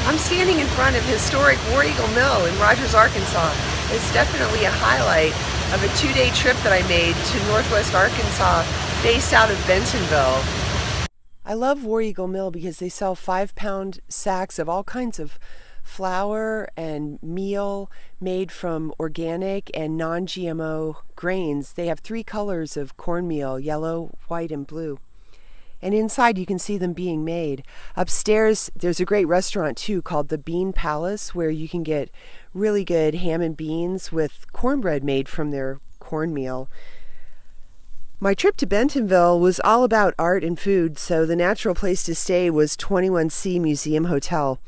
I'm standing in front of historic War Eagle Mill in Rogers, Arkansas. It's definitely a highlight of a 2-day trip that I made to Northwest Arkansas, based out of Bentonville. I love War Eagle Mill because they sell 5-pound sacks of all kinds of flour and meal made from organic and non-GMO grains. They have 3 colors of cornmeal: yellow, white, and blue. And inside you can see them being made. Upstairs there's a great restaurant too called the Bean Palace, where you can get really good ham and beans with cornbread made from their cornmeal. My trip to Bentonville was all about art and food, so the natural place to stay was 21C Museum Hotel.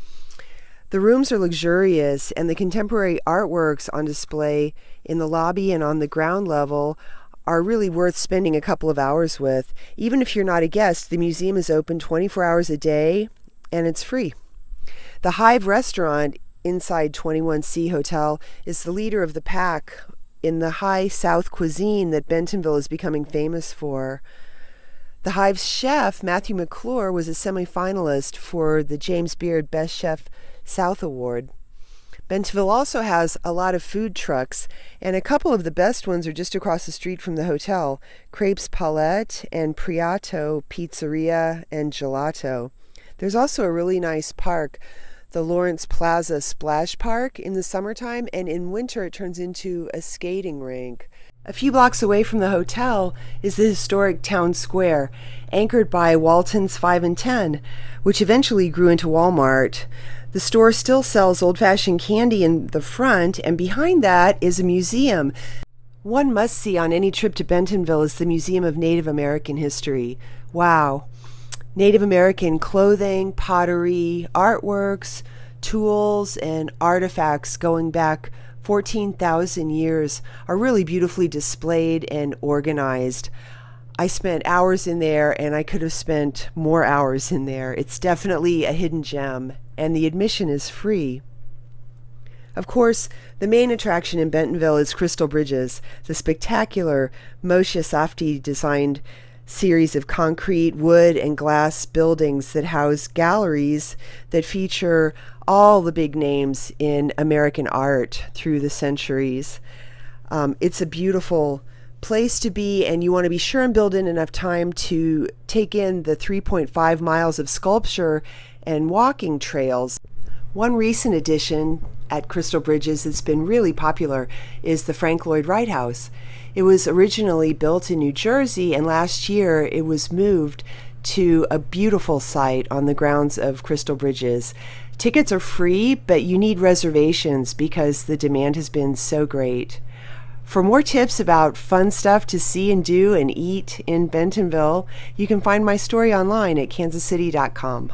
The rooms are luxurious, and the contemporary artworks on display in the lobby and on the ground level are really worth spending a couple of hours with. Even if you're not a guest, the museum is open 24 hours a day, and it's free. The Hive Restaurant inside 21C Hotel is the leader of the pack in the high South cuisine that Bentonville is becoming famous for. The Hive's chef, Matthew McClure, was a semifinalist for the James Beard Best Chef South Award. Bentonville also has a lot of food trucks, and a couple of the best ones are just across the street from the hotel: Crepes Paulette and Priato Pizzeria and Gelato. There's also a really nice park, the Lawrence Plaza Splash Park, in the summertime, and in winter it turns into a skating rink. A few blocks away from the hotel is the historic town square, anchored by Walton's 5 and 10, which eventually grew into Walmart. The store still sells old-fashioned candy in the front, and behind that is a museum. One must-see on any trip to Bentonville is the Museum of Native American History. Wow! Native American clothing, pottery, artworks, tools, and artifacts going back 14,000 years are really beautifully displayed and organized. I spent hours in there, and I could have spent more hours in there. It's definitely a hidden gem, and the admission is free. Of course, the main attraction in Bentonville is Crystal Bridges, the spectacular Moshe Safdie designed series of concrete, wood, and glass buildings that house galleries that feature all the big names in American art through the centuries. It's a beautiful place to be, and you want to be sure and build in enough time to take in the 3.5 miles of sculpture and walking trails. One recent addition at Crystal Bridges that's been really popular is the Frank Lloyd Wright House. It was originally built in New Jersey, and last year it was moved to a beautiful site on the grounds of Crystal Bridges. Tickets are free, but you need reservations because the demand has been so great. For more tips about fun stuff to see and do and eat in Bentonville, you can find my story online at kansascity.com.